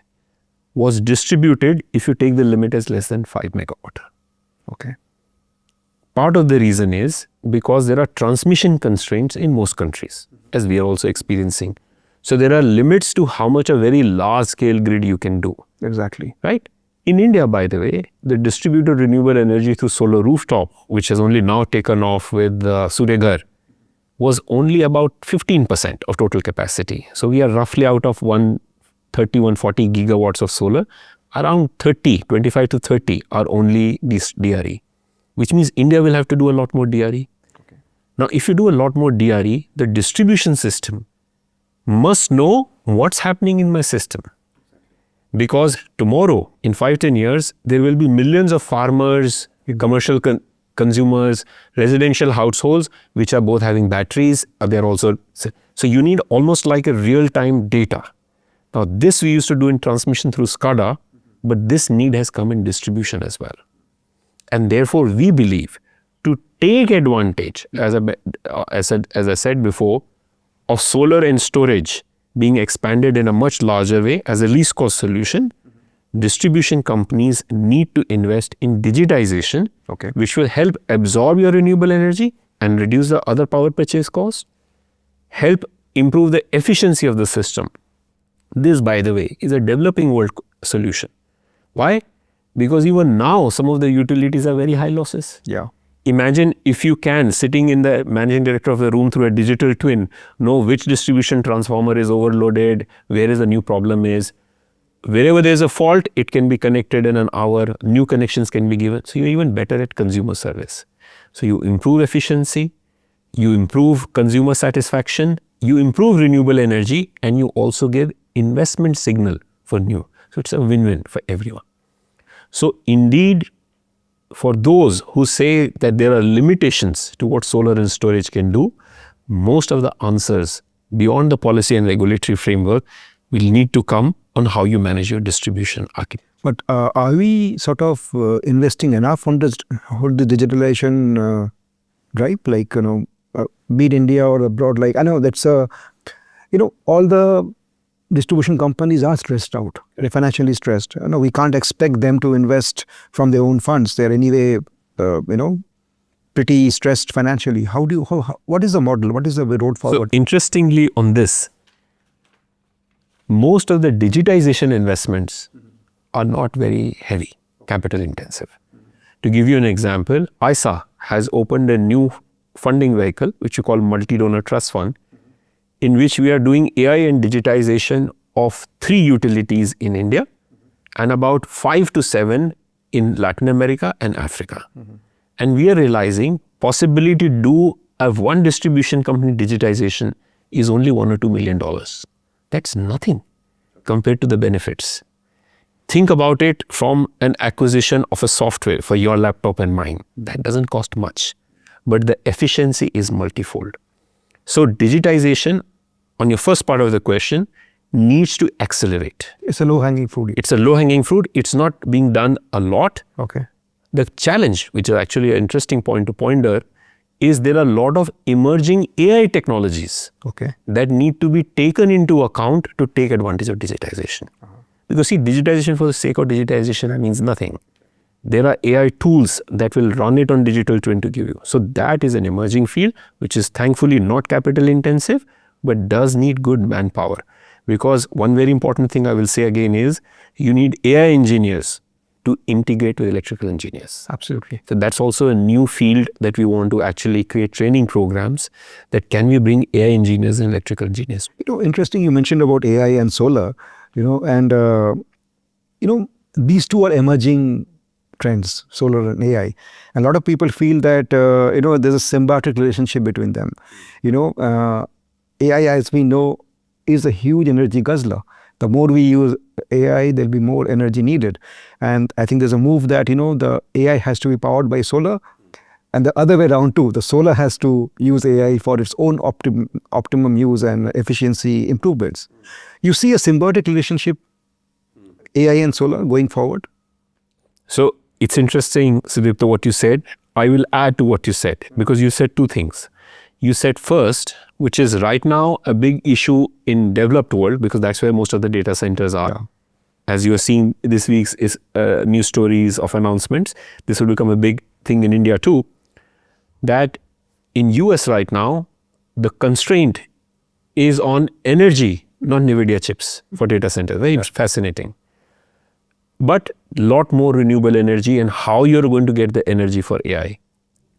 was distributed if you take the limit as less than 5 megawatt. Okay. Part of the reason is because there are transmission constraints in most countries, as we are also experiencing. So there are limits to how much a very large scale grid you can do. Exactly. Right? In India, by the way, the distributed renewable energy through solar rooftop, which has only now taken off with Surya Ghar, was only about 15% of total capacity. So we are roughly out of 130, 140 gigawatts of solar. Around 25 to 30 are only this DRE, which means India will have to do a lot more DRE. Okay. Now, if you do a lot more DRE, the distribution system must know what's happening in my system. Because tomorrow, in 5-10 years, there will be millions of farmers, commercial consumers, residential households, which are both having batteries. They're also, so you need almost like a real-time data. Now, this we used to do in transmission through SCADA, but this need has come in distribution as well. And therefore, we believe to take advantage, as I said before, of solar and storage being expanded in a much larger way as a least cost solution, distribution companies need to invest in digitization, which will help absorb your renewable energy and reduce the other power purchase cost, help improve the efficiency of the system. This, by the way, is a developing world solution. Why? Because even now, some of the utilities are very high losses. Yeah. Imagine if you can, sitting in the managing director of the room through a digital twin, know which distribution transformer is overloaded, where is the new problem is. Wherever there is a fault, it can be connected in an hour, new connections can be given. So you're even better at consumer service. So you improve efficiency, you improve consumer satisfaction, you improve renewable energy, and you also give investment signal for new. So it's a win-win for everyone. So indeed, for those who say that there are limitations to what solar and storage can do, most of the answers beyond the policy and regulatory framework will need to come on how you manage your distribution architecture. But are we sort of investing enough on this whole digitalization drive, like, be it India or abroad? Like, I know that's all the distribution companies are stressed out. They're financially stressed. We can't expect them to invest from their own funds. They're anyway, pretty stressed financially. What is the model? What is the road forward? So interestingly on this, most of the digitization investments are not very heavy, capital intensive. To give you an example, ISA has opened a new funding vehicle, which you call Multi-Donor Trust Fund, in which we are doing AI and digitization of 3 utilities in India and about 5 to 7 in Latin America and Africa. And we are realizing possibility to do a one distribution company digitization is only $1 or $2 million. That's nothing compared to the benefits. Think about it from an acquisition of a software for your laptop and mine. That doesn't cost much, but the efficiency is multifold. So digitization, on your first part of the question, needs to accelerate. It's a low-hanging fruit. It's a low-hanging fruit. It's not being done a lot. Okay. The challenge, which is actually an interesting point to ponder, is there are a lot of emerging AI technologies that need to be taken into account to take advantage of digitization. Because see, digitization for the sake of digitization means nothing. There are AI tools that will run it on digital twin to give you. So that is an emerging field, which is thankfully not capital intensive, but does need good manpower. Because one very important thing I will say again is you need AI engineers to integrate with electrical engineers. Absolutely. So that's also a new field that we want to actually create training programs that can we bring AI engineers and electrical engineers. Interesting you mentioned about AI and solar, and these two are emerging trends, solar and AI. And a lot of people feel that, there's a symbiotic relationship between them. AI, as we know, is a huge energy guzzler. The more we use AI, there'll be more energy needed. And I think there's a move that, the AI has to be powered by solar, and the other way around too. The solar has to use AI for its own optimum use and efficiency improvements. You see a symbiotic relationship, AI and solar, going forward? So it's interesting, Sudipto, what you said. I will add to what you said, because you said two things. You said first, which is right now a big issue in developed world, because that's where most of the data centers are. Yeah. As you are seeing this week's news stories of announcements, this will become a big thing in India too, that in US right now, the constraint is on energy, not NVIDIA chips for data centers. Very fascinating. But lot more renewable energy and how you're going to get the energy for AI.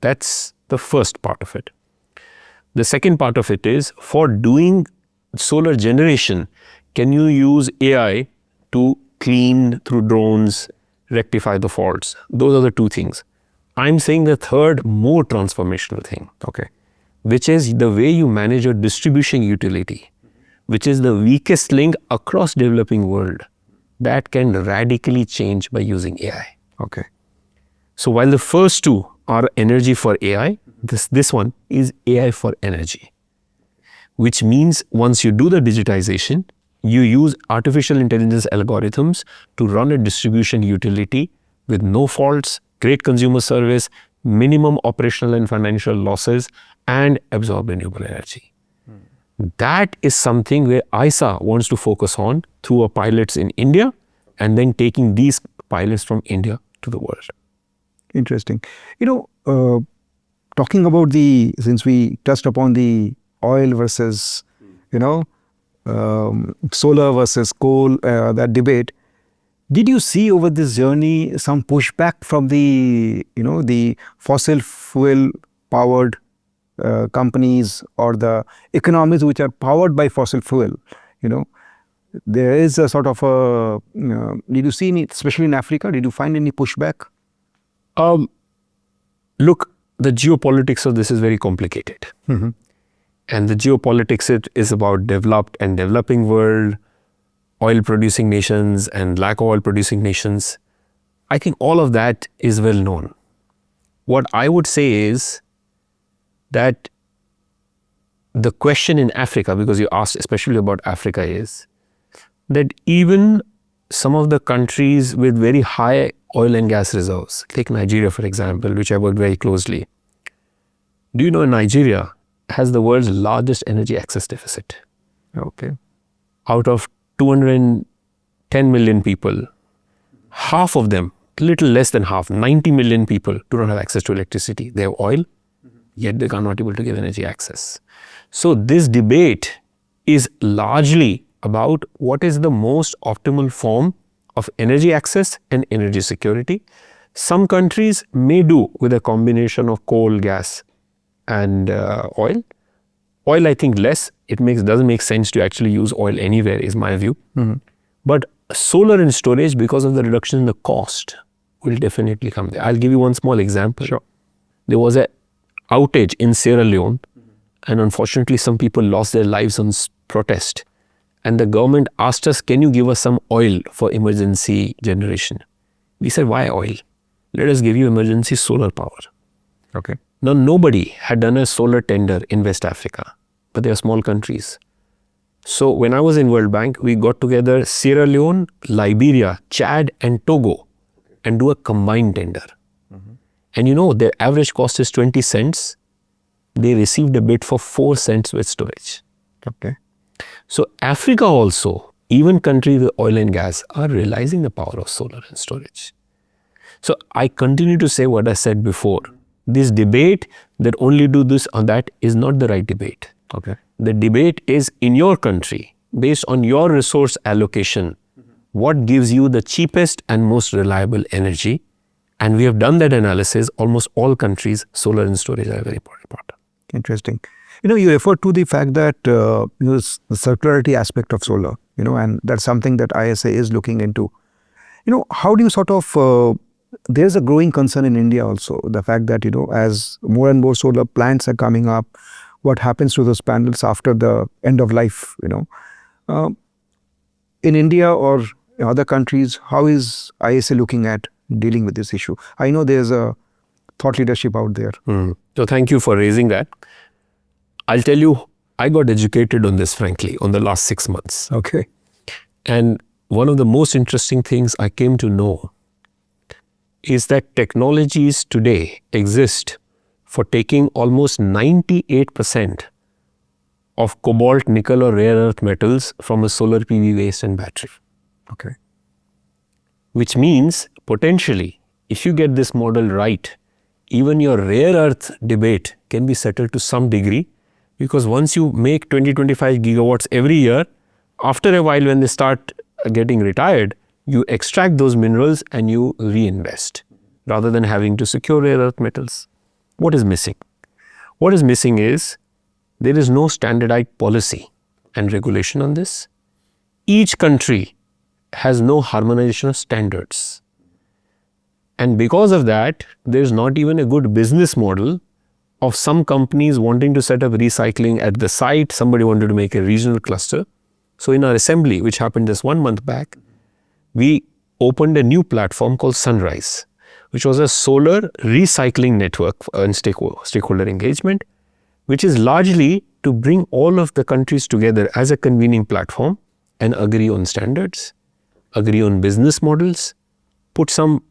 That's the first part of it. The second part of it is, for doing solar generation, can you use AI to clean through drones, rectify the faults? Those are the two things. I'm saying the third, more transformational thing, Okay. which is the way you manage your distribution utility, which is the weakest link across developing world. That can radically change by using AI. Okay. So while the first two are energy for AI, this one is AI for energy, which means once you do the digitization, you use artificial intelligence algorithms to run a distribution utility with no faults, great consumer service, minimum operational and financial losses, and absorb renewable energy. That is something where ISA wants to focus on through our pilots in India, and then taking these pilots from India to the world. Interesting. Talking about since we touched upon the oil versus, solar versus coal, that debate, did you see over this journey some pushback from the fossil fuel powered companies or the economies which are powered by fossil fuel? There is a sort of a, did you see any, especially in Africa, did you find any pushback? Look, the geopolitics of this is very complicated. Mm-hmm. And the geopolitics is about developed and developing world, oil producing nations and lack of oil producing nations. I think all of that is well known. What I would say is that the question in Africa, because you asked especially about Africa, is that even some of the countries with very high oil and gas reserves, take Nigeria for example, which I worked very closely. Do you know Nigeria has the world's largest energy access deficit? Okay. Out of 210 million people, half of them, little less than half, 90 million people do not have access to electricity. They have oil, yet they are not able to give energy access. So this debate is largely about what is the most optimal form of energy access and energy security. Some countries may do with a combination of coal, gas and oil. Oil, I think less. It doesn't make sense to actually use oil anywhere, is my view. Mm-hmm. But solar and storage, because of the reduction in the cost, will definitely come there. I'll give you one small example. Sure. There was an outage in Sierra Leone, and unfortunately some people lost their lives on protest. And the government asked us, can you give us some oil for emergency generation? We said, why oil? Let us give you emergency solar power. Okay. Now, nobody had done a solar tender in West Africa, but they are small countries. So when I was in World Bank, we got together Sierra Leone, Liberia, Chad and Togo and do a combined tender. Mm-hmm. And their average cost is 20 cents. They received a bid for 4 cents with storage. Okay. So Africa also, even countries with oil and gas, are realizing the power of solar and storage. So I continue to say what I said before. This debate that only do this or that is not the right debate. Okay. The debate is in your country, based on your resource allocation, what gives you the cheapest and most reliable energy. And we have done that analysis. Almost all countries, solar and storage are a very important part. Interesting. You referred to the fact that the circularity aspect of solar, and that's something that ISA is looking into. How do you sort of, there's a growing concern in India also, the fact that, as more and more solar plants are coming up, what happens to those panels after the end of life, in India or other countries, how is ISA looking at dealing with this issue? I know there's a thought leadership out there. So thank you for raising that. I'll tell you, I got educated on this, frankly, on the last 6 months. Okay. And one of the most interesting things I came to know is that technologies today exist for taking almost 98% of cobalt, nickel or rare earth metals from a solar PV waste and battery. Okay. Which means potentially, if you get this model right, even your rare earth debate can be settled to some degree, because once you make 20-25 gigawatts every year, after a while when they start getting retired, you extract those minerals and you reinvest rather than having to secure rare earth metals. What is missing? What is missing is there is no standardized policy and regulation on this. Each country has no harmonization of standards. And because of that, there is not even a good business model of some companies wanting to set up recycling at the site. Somebody wanted to make a regional cluster. So in our assembly, which happened just 1 month back, we opened a new platform called Sunrise, which was a solar recycling network and stakeholder engagement, which is largely to bring all of the countries together as a convening platform and agree on standards, agree on business models, put some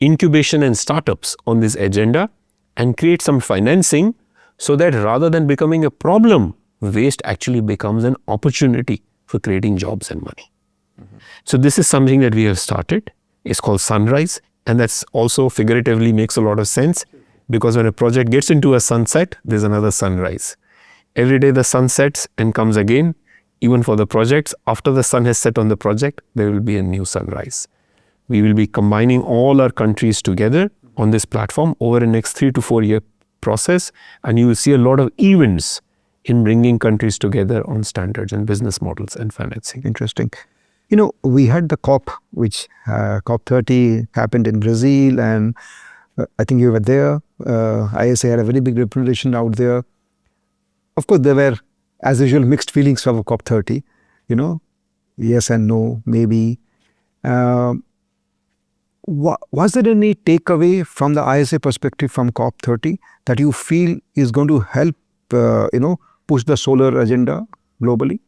incubation and startups on this agenda, and create some financing so that rather than becoming a problem, waste actually becomes an opportunity for creating jobs and money. So this is something that we have started. It's called Sunrise, and that's also figuratively makes a lot of sense, because when a project gets into a sunset, there's another sunrise. Every day the sun sets and comes again. Even for the projects, after the sun has set on the project, there will be a new sunrise. We will be combining all our countries together on this platform over the next 3 to 4 year process, and you will see a lot of events in bringing countries together on standards and business models and financing. Interesting. We had the COP, which COP30 happened in Brazil, and I think you were there. ISA had a very big representation out there. Of course, there were, as usual, mixed feelings from COP30, yes and no, maybe. Was there any takeaway from the ISA perspective from COP30 that you feel is going to help, push the solar agenda globally?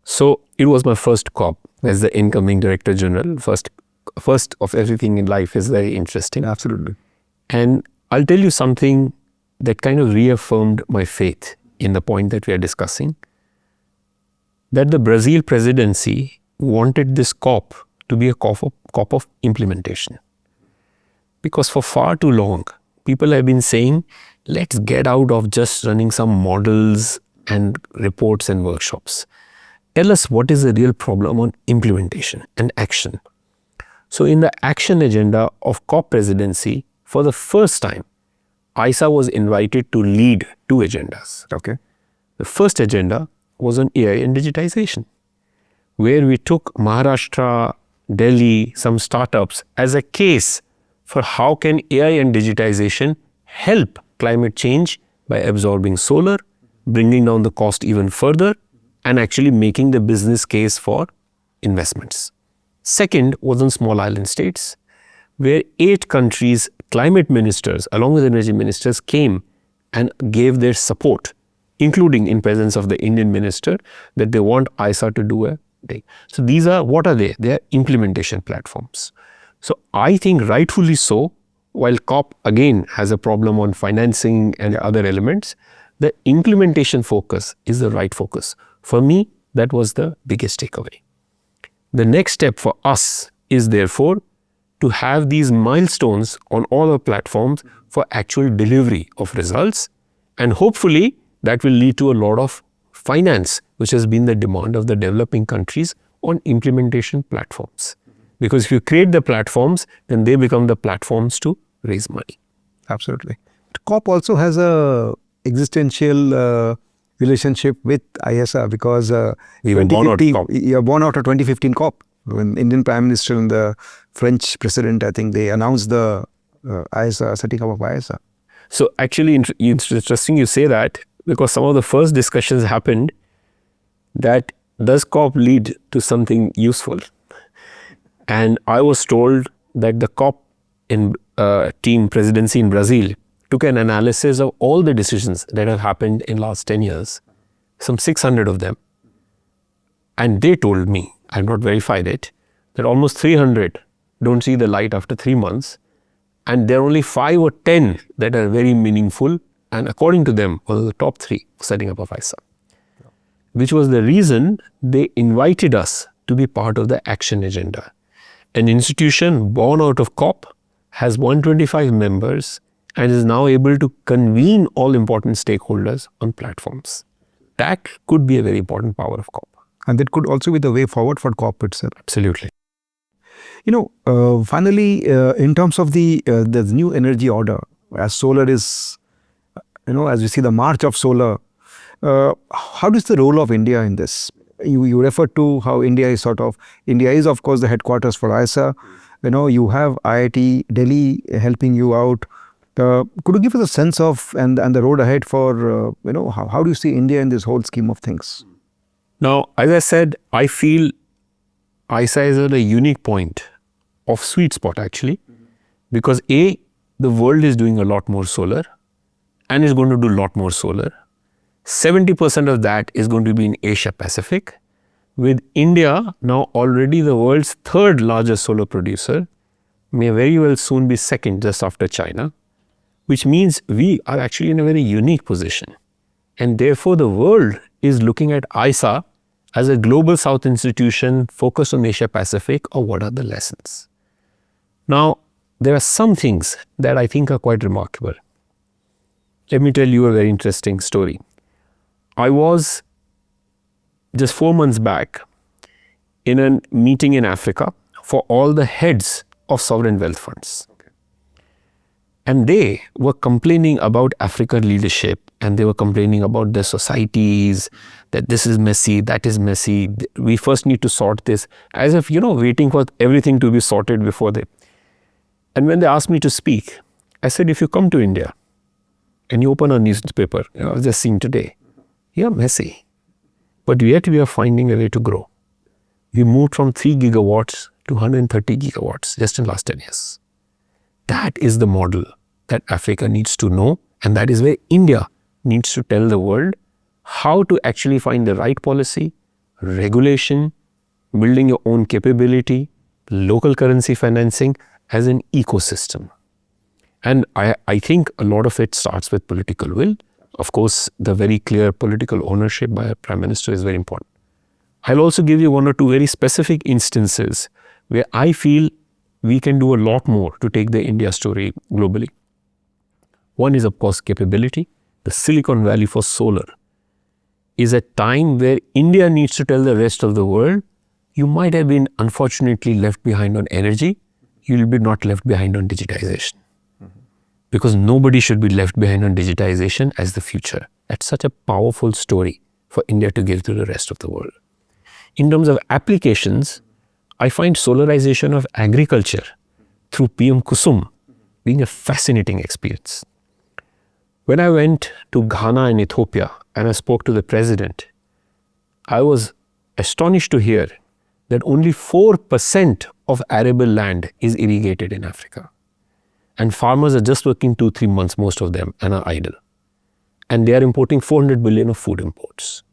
So it was my first COP as the incoming Director General. First of everything in life is very interesting. Absolutely. And I'll tell you something that kind of reaffirmed my faith in the point that we are discussing, that the Brazil presidency wanted this COP to be a COP of implementation. Because for far too long, people have been saying, let's get out of just running some models and reports and workshops. Tell us what is the real problem on implementation and action. So in the action agenda of COP presidency, for the first time, ISA was invited to lead 2 agendas. Okay. The first agenda was on AI and digitization, where we took Maharashtra, Delhi, some startups as a case for how can AI and digitization help climate change by absorbing solar, bringing down the cost even further, and actually making the business case for investments. Second was on small island states, where 8 countries' climate ministers, along with energy ministers, came and gave their support, including in presence of the Indian minister, that they want ISA to do a thing. So these are, what are they? They are implementation platforms. So I think rightfully so, while COP again has a problem on financing and other elements, the implementation focus is the right focus. For me, that was the biggest takeaway. The next step for us is therefore to have these milestones on all our platforms for actual delivery of results, and hopefully that will lead to a lot of finance, which has been the demand of the developing countries on implementation platforms. Because if you create the platforms, then they become the platforms to raise money. Absolutely. COP also has a existential relationship with ISA because We were born out of COP. you're born out of 2015 COP. When Indian Prime Minister and the French President, I think they announced the ISA, setting up of ISA. So actually, interesting you say that, because some of the first discussions happened that does COP lead to something useful? And I was told that the COP in team presidency in Brazil took an analysis of all the decisions that have happened in last 10 years, some 600 of them. And they told me, I have not verified it, that almost 300 don't see the light after 3 months. And there are only 5 or 10 that are very meaningful. And according to them, were the top 3 setting up of ISA. Which was the reason they invited us to be part of the action agenda. An institution born out of COP has 125 members and is now able to convene all important stakeholders on platforms. That could be a very important power of COP. And that could also be the way forward for COP itself. Absolutely. Finally, in terms of the new energy order, as solar is, as we see the march of solar, how is the role of India in this? You refer to how India is of course the headquarters for ISA. You have IIT Delhi helping you out. Could you give us a sense of and the road ahead for how do you see India in this whole scheme of things? Now, as I said, I feel ISA is at a unique point of sweet spot actually, because the world is doing a lot more solar and is going to do a lot more solar. 70% of that is going to be in Asia Pacific, with India now already the world's 3rd largest solar producer, may very well soon be 2nd just after China, which means we are actually in a very unique position. And therefore the world is looking at ISA as a global south institution focused on Asia Pacific, or what are the lessons? Now, there are some things that I think are quite remarkable. Let me tell you a very interesting story. I was just 4 months back in a meeting in Africa for all the heads of sovereign wealth funds. And they were complaining about African leadership, and they were complaining about their societies, that this is messy, that is messy, we first need to sort this, as if, waiting for everything to be sorted before they. And when they asked me to speak, I said, if you come to India and you open a newspaper, I was just seeing today, you're messy, but yet we are finding a way to grow. We moved from 3 gigawatts to 130 gigawatts just in the last 10 years. That is the model that Africa needs to know, and that is where India needs to tell the world how to actually find the right policy, regulation, building your own capability, local currency financing as an ecosystem. And I think a lot of it starts with political will. Of course, the very clear political ownership by a Prime Minister is very important. I'll also give you 1 or 2 very specific instances where I feel we can do a lot more to take the India story globally. One is, of course, capability. The Silicon Valley for solar is a time where India needs to tell the rest of the world, you might have been unfortunately left behind on energy, you'll be not left behind on digitization. Because nobody should be left behind on digitization as the future. That's such a powerful story for India to give to the rest of the world. In terms of applications, I find solarization of agriculture through PM Kusum being a fascinating experience. When I went to Ghana and Ethiopia and I spoke to the president, I was astonished to hear that only 4% of arable land is irrigated in Africa. And farmers are just working 2-3 months, most of them, and are idle. And they are importing 400 billion of food imports.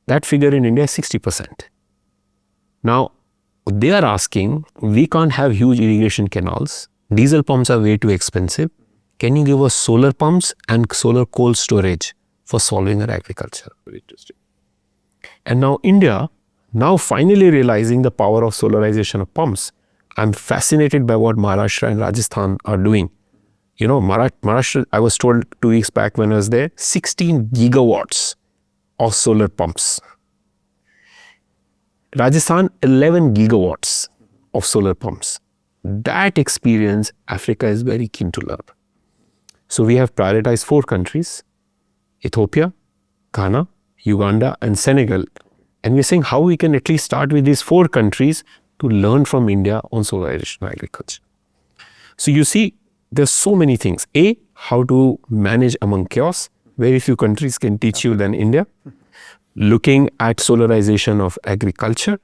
That figure in India is 60%. Now, they are asking, we can't have huge irrigation canals. Diesel pumps are way too expensive. Can you give us solar pumps and solar cold storage for solving our agriculture? Very interesting. And now India, finally realizing the power of solarization of pumps. I'm fascinated by what Maharashtra and Rajasthan are doing. Maharashtra, I was told 2 weeks back when I was there, 16 gigawatts of solar pumps. Rajasthan, 11 gigawatts of solar pumps. That experience, Africa is very keen to learn. So we have prioritized 4 countries, Ethiopia, Ghana, Uganda and Senegal. And we're saying how we can at least start with these 4 countries to learn from India on solarization of agriculture. So you see, there's so many things. A, how to manage among chaos. Very few countries can teach you than India. Looking at solarization of agriculture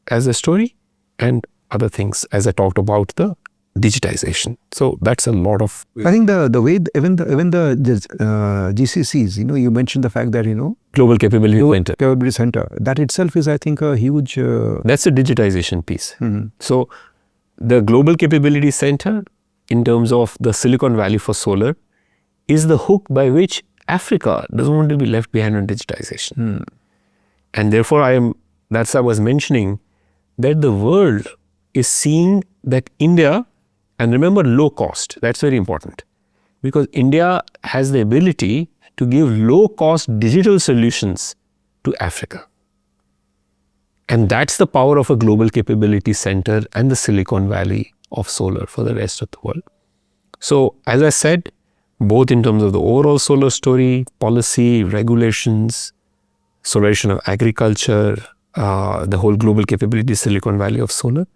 as a story and other things, as I talked about the digitization. So that's a lot of. I think the way even the GCCs, you mentioned the fact that Global Capability Center, that itself is, I think, a huge. That's a digitization piece. So the Global Capability Center, in terms of the Silicon Valley for solar, is the hook by which Africa doesn't want to be left behind on digitization. And therefore, that's I was mentioning that the world is seeing that India, and remember low cost, that's very important, because India has the ability to give low cost digital solutions to Africa. And that's the power of a Global Capability Center and the Silicon Valley of solar for the rest of the world. So as I said, both in terms of the overall solar story, policy, regulations, solarization of agriculture, the whole global capability Silicon Valley of solar,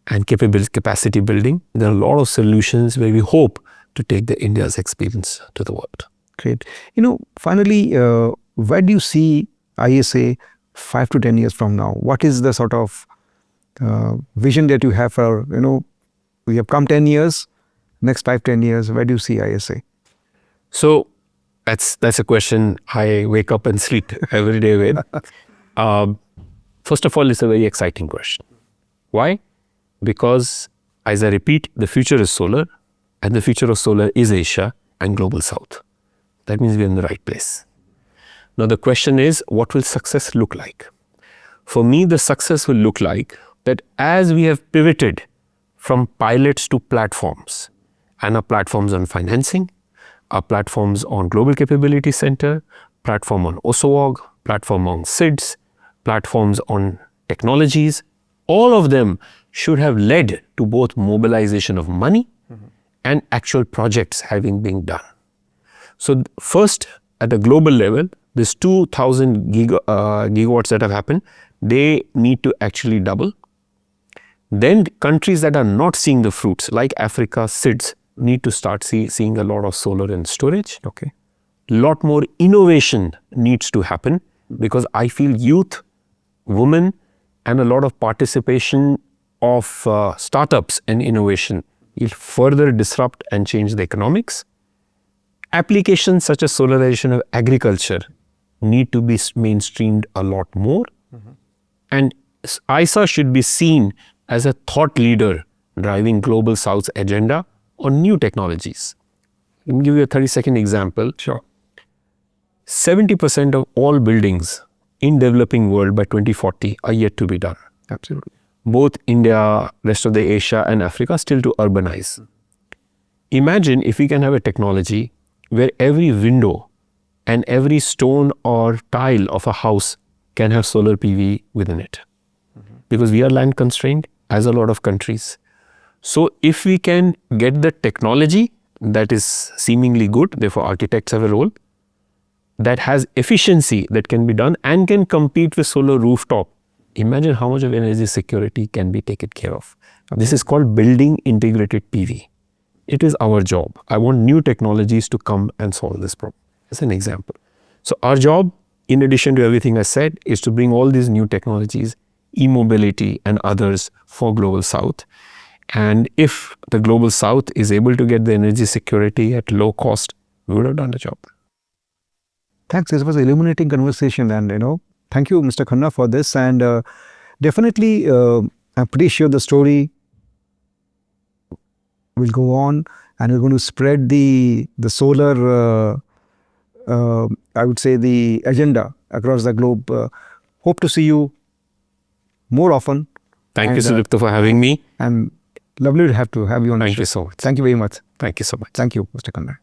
and capacity building, there are a lot of solutions where we hope to take the India's experience to the world. Great. Finally, where do you see ISA 5 to 10 years from now? What is the sort of vision that you have for, we have come 10 years, next 5-10 years, where do you see ISA? So that's a question I wake up and sleep every day with. First of all, it's a very exciting question. Why? Because, as I repeat, the future is solar, and the future of solar is Asia and Global South. That means we're in the right place. Now the question is, what will success look like? For me, the success will look like that as we have pivoted from pilots to platforms, and our platforms on financing, our platforms on Global Capability Center, platform on OSOWOG, platform on SIDS, platforms on technologies, all of them should have led to both mobilization of money and actual projects having been done. So first, at a global level, this 2,000 gigawatts that have happened, they need to actually double. Then countries that are not seeing the fruits, like Africa, SIDS, need to start seeing a lot of solar and storage. Okay. Lot more innovation needs to happen, because I feel youth, women, and a lot of participation of startups and innovation will further disrupt and change the economics. Applications such as solarization of agriculture need to be mainstreamed a lot more. And ISA should be seen as a thought leader driving Global South's agenda on new technologies. Let me give you a 30-second example. Sure. 70% of all buildings in developing world by 2040 are yet to be done. Absolutely. Both India, rest of the Asia and Africa still to urbanize. Imagine if we can have a technology where every window and every stone or tile of a house can have solar PV within it. Because we are land constrained, as a lot of countries. So if we can get the technology that is seemingly good, therefore architects have a role, that has efficiency that can be done and can compete with solar rooftop, imagine how much of energy security can be taken care of. This is called building integrated PV. It is our job. I want new technologies to come and solve this problem. As an example. So our job, in addition to everything I said, is to bring all these new technologies, e-mobility and others for Global South. And if the Global South is able to get the energy security at low cost, we would have done the job. Thanks. This was an illuminating conversation, and thank you, Mr. Khanna, for this. And definitely, I'm pretty sure the story will go on, and we're going to spread the solar, I would say, the agenda across the globe. Hope to see you more often. Thank you, Sudipto, for having me. And lovely to have you on the show. Thank you so much. Thank you very much. Thank you so much. Thank you, Mr. Khanna.